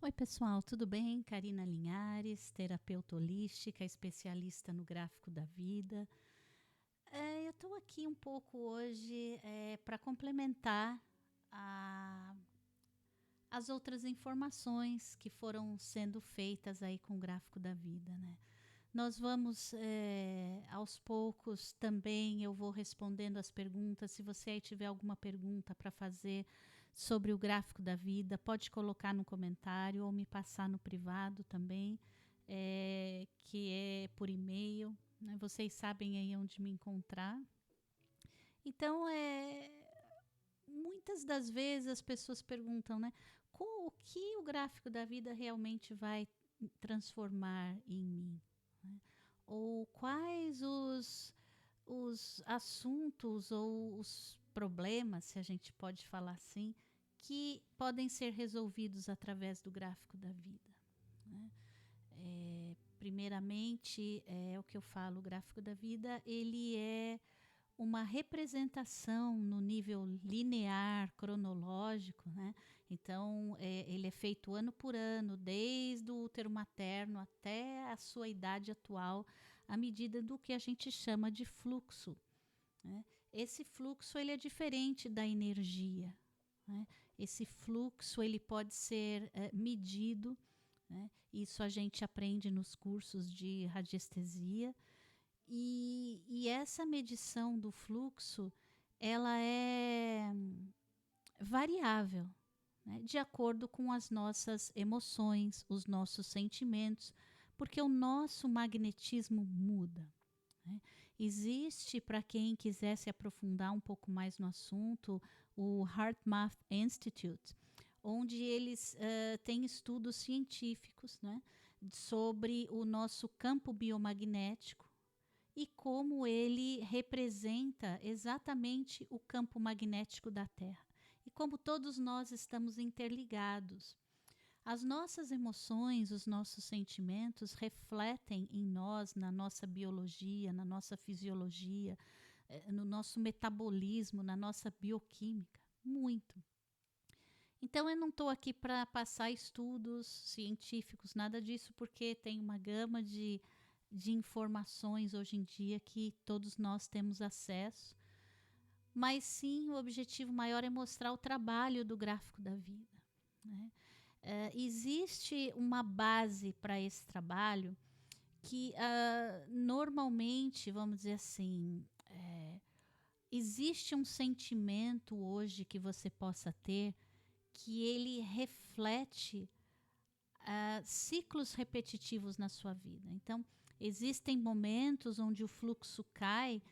Oi, pessoal, tudo bem? Karina Linhares, terapeuta holística, especialista no gráfico da vida. Eu estou aqui um pouco hoje para complementar a- as outras informações que foram sendo feitas aí com o gráfico da vida, né? Nós vamos, aos poucos, também eu vou respondendo as perguntas. Se você aí tiver alguma pergunta para fazer sobre o gráfico da vida, pode colocar no comentário ou me passar no privado também, que é por e-mail, né? Vocês sabem aí onde me encontrar. Então, muitas das vezes as pessoas perguntam, né? O que o gráfico da vida realmente vai transformar em mim? Né? Ou quais os assuntos ou os problemas, se a gente pode falar assim, que podem ser resolvidos através do gráfico da vida. Né? Primeiramente, é o que eu falo, o gráfico da vida, ele é uma representação no nível linear, cronológico, né? Então, ele é feito ano por ano, desde o útero materno até a sua idade atual, à medida do que a gente chama de fluxo. Né? Esse fluxo ele é diferente da energia. Né? Esse fluxo ele pode ser medido. Né? Isso a gente aprende nos cursos de radiestesia. E essa medição do fluxo, ela é variável, né, de acordo com as nossas emoções, os nossos sentimentos, porque o nosso magnetismo muda. Né? Existe, para quem quiser se aprofundar um pouco mais no assunto, o HeartMath Institute, onde eles têm estudos científicos, né, sobre o nosso campo biomagnético e como ele representa exatamente o campo magnético da Terra. E como todos nós estamos interligados. As nossas emoções, os nossos sentimentos refletem em nós, na nossa biologia, na nossa fisiologia, no nosso metabolismo, na nossa bioquímica. Muito. Então, eu não estou aqui para passar estudos científicos, nada disso, porque tem uma gama de informações hoje em dia que todos nós temos acesso, mas sim o objetivo maior é mostrar o trabalho do gráfico da vida. Né? Existe uma base para esse trabalho que normalmente, vamos dizer assim, existe um sentimento hoje que você possa ter que ele reflete ciclos repetitivos na sua vida. Então, existem momentos onde o fluxo cai,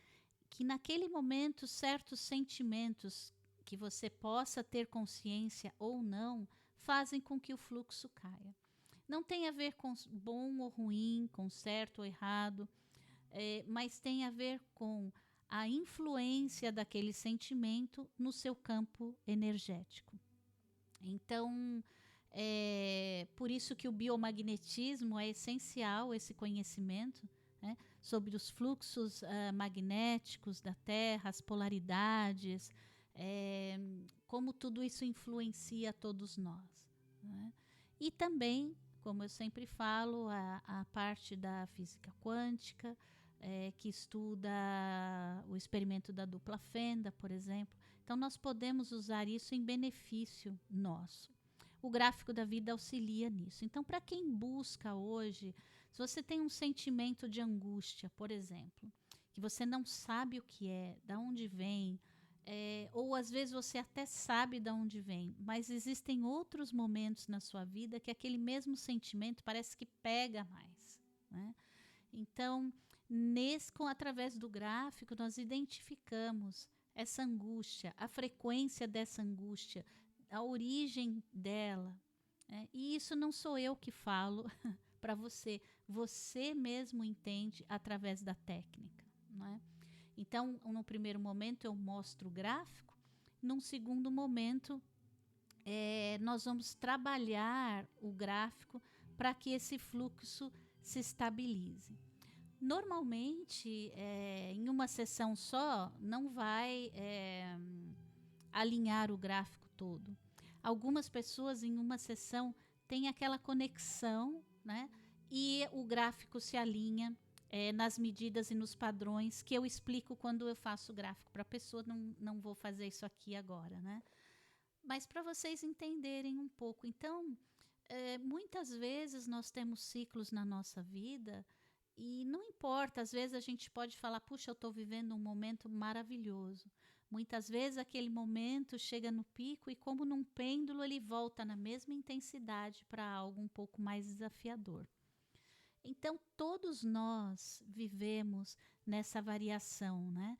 que naquele momento certos sentimentos que você possa ter consciência ou não fazem com que o fluxo caia. Não tem a ver com bom ou ruim, com certo ou errado, mas tem a ver com a influência daquele sentimento no seu campo energético. Então, por isso que o biomagnetismo é essencial, esse conhecimento, né, sobre os fluxos magnéticos da Terra, as polaridades, como tudo isso influencia todos nós. Né? E também, como eu sempre falo, a parte da física quântica, que estuda o experimento da dupla fenda, por exemplo. Então, nós podemos usar isso em benefício nosso. O gráfico da vida auxilia nisso. Então, para quem busca hoje, se você tem um sentimento de angústia, por exemplo, que você não sabe o que é, de onde vem, ou às vezes você até sabe de onde vem, mas existem outros momentos na sua vida que aquele mesmo sentimento parece que pega mais. Né? Então, através do gráfico, nós identificamos essa angústia, a frequência dessa angústia, a origem dela. Né? E isso não sou eu que falo para você. Você mesmo entende através da técnica. Não é? Então, no primeiro momento, eu mostro o gráfico. Num segundo momento, nós vamos trabalhar o gráfico para que esse fluxo se estabilize. Normalmente, em uma sessão só, não vai alinhar o gráfico todo. Algumas pessoas, em uma sessão, tem aquela conexão, né? E o gráfico se alinha nas medidas e nos padrões que eu explico quando eu faço o gráfico para a pessoa. Não vou fazer isso aqui agora, né? Mas para vocês entenderem um pouco. Então, muitas vezes nós temos ciclos na nossa vida e não importa, às vezes a gente pode falar, puxa, eu estou vivendo um momento maravilhoso. Muitas vezes aquele momento chega no pico e como num pêndulo ele volta na mesma intensidade para algo um pouco mais desafiador. Então, todos nós vivemos nessa variação, né?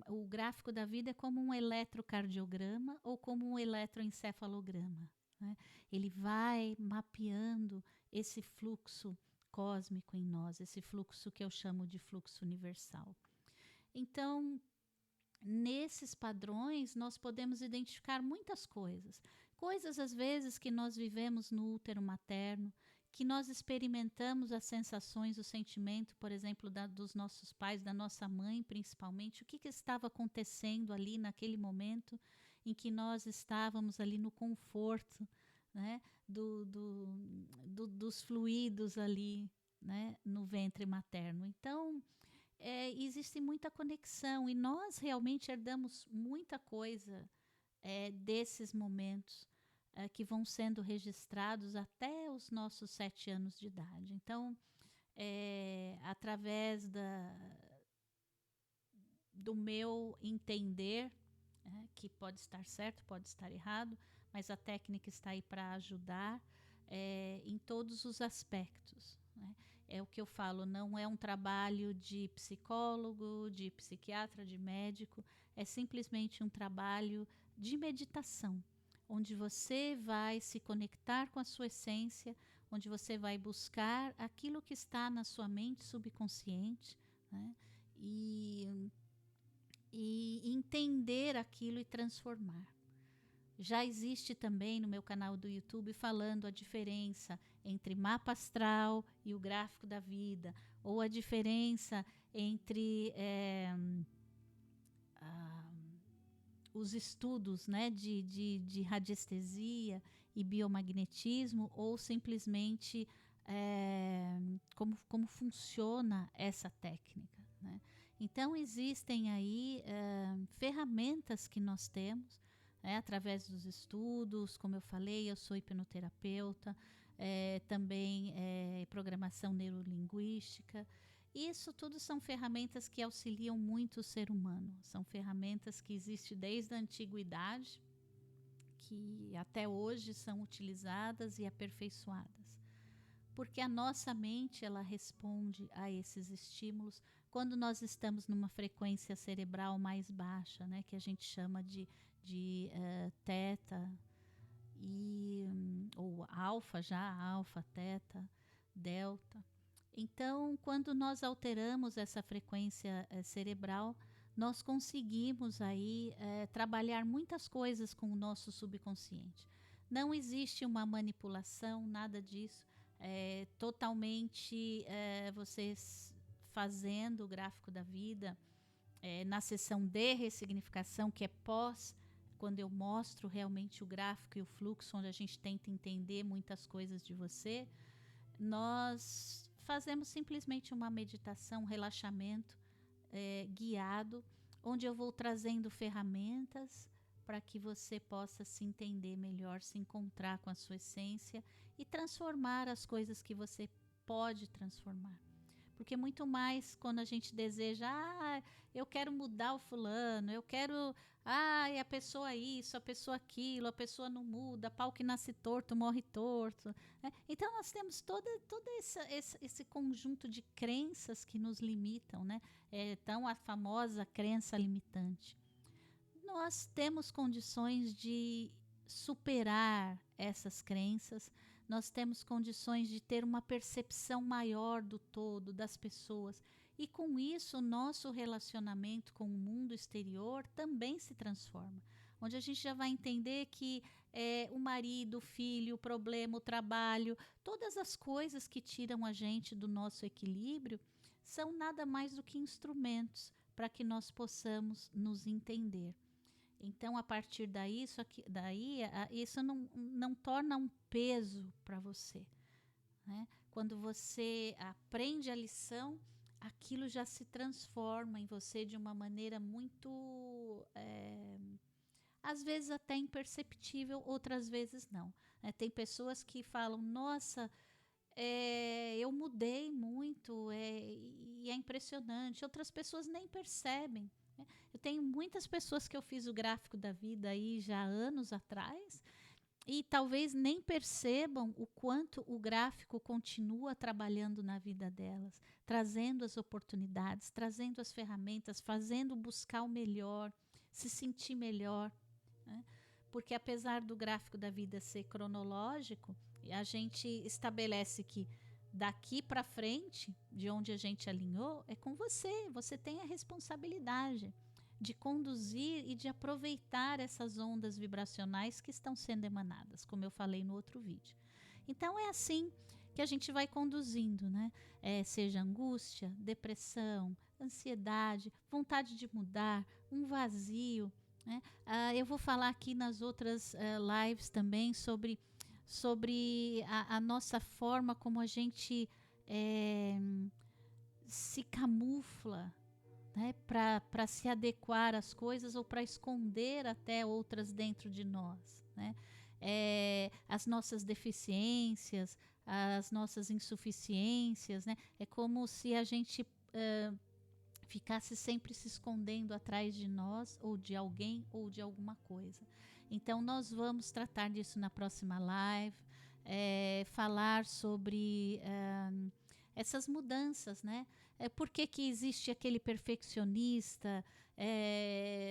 O gráfico da vida é como um eletrocardiograma ou como um eletroencefalograma, né? Ele vai mapeando esse fluxo cósmico em nós, esse fluxo que eu chamo de fluxo universal. Então, nesses padrões, nós podemos identificar muitas coisas. Coisas, às vezes, que nós vivemos no útero materno, que nós experimentamos as sensações, o sentimento, por exemplo, dos nossos pais, da nossa mãe, principalmente. O que estava acontecendo ali naquele momento em que nós estávamos ali no conforto, né, dos fluidos ali, né, no ventre materno. Então, existe muita conexão e nós realmente herdamos muita coisa desses momentos que vão sendo registrados até os nossos 7 anos de idade. Então, através do meu entender, que pode estar certo, pode estar errado, mas a técnica está aí para ajudar em todos os aspectos, né? É o que eu falo, não é um trabalho de psicólogo, de psiquiatra, de médico, é simplesmente um trabalho de meditação, onde você vai se conectar com a sua essência, onde você vai buscar aquilo que está na sua mente subconsciente, né? E entender aquilo e transformar. Já existe também no meu canal do YouTube falando a diferença entre mapa astral e o gráfico da vida, ou a diferença entre os estudos, né, de radiestesia e biomagnetismo, ou simplesmente como funciona essa técnica, né? Então, existem aí ferramentas que nós temos, através dos estudos, como eu falei, eu sou hipnoterapeuta, também programação neurolinguística. Isso tudo são ferramentas que auxiliam muito o ser humano. São ferramentas que existem desde a antiguidade, que até hoje são utilizadas e aperfeiçoadas. Porque a nossa mente, ela responde a esses estímulos quando nós estamos numa frequência cerebral mais baixa, né, que a gente chama de teta, ou alfa, teta, delta. Então, quando nós alteramos essa frequência cerebral, nós conseguimos aí trabalhar muitas coisas com o nosso subconsciente. Não existe uma manipulação, nada disso. Totalmente vocês fazendo o gráfico da vida na sessão de ressignificação, que é pós, quando eu mostro realmente o gráfico e o fluxo, onde a gente tenta entender muitas coisas de você, nós fazemos simplesmente uma meditação, um relaxamento guiado, onde eu vou trazendo ferramentas para que você possa se entender melhor, se encontrar com a sua essência e transformar as coisas que você pode transformar. Porque muito mais quando a gente deseja, eu quero mudar o fulano, eu quero, a pessoa isso, a pessoa aquilo, a pessoa não muda, pau que nasce torto, morre torto, né? Então nós temos todo esse conjunto de crenças que nos limitam, né? Então a famosa crença limitante. Nós temos condições de superar essas crenças, nós temos condições de ter uma percepção maior do todo, das pessoas, e com isso o nosso relacionamento com o mundo exterior também se transforma, onde a gente já vai entender que o marido, o filho, o problema, o trabalho, todas as coisas que tiram a gente do nosso equilíbrio são nada mais do que instrumentos para que nós possamos nos entender. Então, a partir daí, isso não torna um peso para você, né? Quando você aprende a lição, aquilo já se transforma em você de uma maneira muito, às vezes até imperceptível, outras vezes não, né? Tem pessoas que falam, nossa, eu mudei muito, e é impressionante. Outras pessoas nem percebem, né? Eu tenho muitas pessoas que eu fiz o gráfico da vida aí já há anos atrás e talvez nem percebam o quanto o gráfico continua trabalhando na vida delas, trazendo as oportunidades, trazendo as ferramentas, fazendo buscar o melhor, se sentir melhor, né? Porque apesar do gráfico da vida ser cronológico, a gente estabelece que daqui para frente, de onde a gente alinhou, é com você. Você tem a responsabilidade de conduzir e de aproveitar essas ondas vibracionais que estão sendo emanadas, como eu falei no outro vídeo. Então é assim que a gente vai conduzindo, né? Seja angústia, depressão, ansiedade, vontade de mudar, um vazio, né? Eu vou falar aqui nas outras lives também sobre a nossa forma como a gente se camufla, né, para se adequar às coisas ou para esconder até outras dentro de nós, né? As nossas deficiências, as nossas insuficiências, né? É como se a gente ficasse sempre se escondendo atrás de nós ou de alguém ou de alguma coisa. Então nós vamos tratar disso na próxima live, falar sobre essas mudanças, né? Por que existe aquele perfeccionista,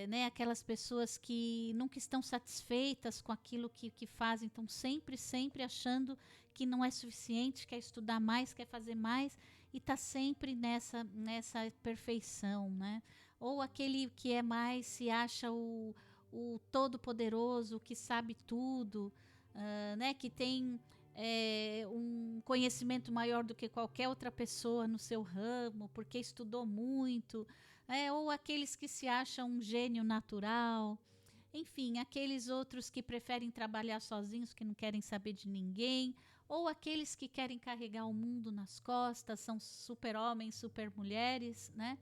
né? Aquelas pessoas que nunca estão satisfeitas com aquilo que fazem, estão sempre achando que não é suficiente, quer estudar mais, quer fazer mais, e está sempre nessa perfeição, né? Ou aquele que é mais, se acha o todo-poderoso, que sabe tudo, né? Que tem um conhecimento maior do que qualquer outra pessoa no seu ramo, porque estudou muito, ou aqueles que se acham um gênio natural, enfim, aqueles outros que preferem trabalhar sozinhos, que não querem saber de ninguém, ou aqueles que querem carregar o mundo nas costas, são super-homens, super-mulheres, né?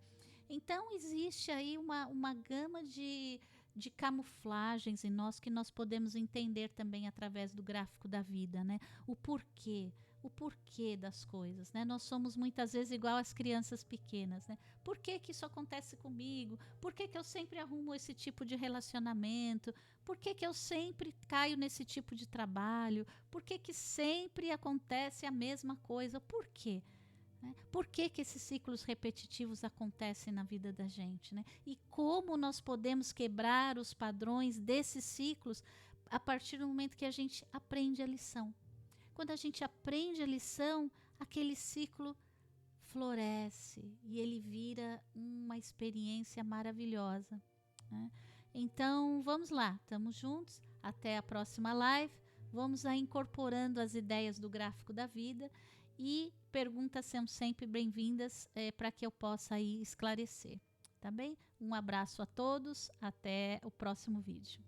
Então, existe aí uma gama de camuflagens em nós que nós podemos entender também através do gráfico da vida, né? O porquê das coisas, né? Nós somos muitas vezes igual às crianças pequenas, né? Por que isso acontece comigo? Por que eu sempre arrumo esse tipo de relacionamento? Por que eu sempre caio nesse tipo de trabalho? Por que sempre acontece a mesma coisa? Por quê? Né? Por que esses ciclos repetitivos acontecem na vida da gente, né? E como nós podemos quebrar os padrões desses ciclos a partir do momento que a gente aprende a lição. Quando a gente aprende a lição, aquele ciclo floresce e ele vira uma experiência maravilhosa, né? Então, vamos lá, estamos juntos, até a próxima live, vamos aí incorporando as ideias do gráfico da vida e perguntas são sempre bem-vindas para que eu possa aí esclarecer, tá bem? Um abraço a todos, até o próximo vídeo.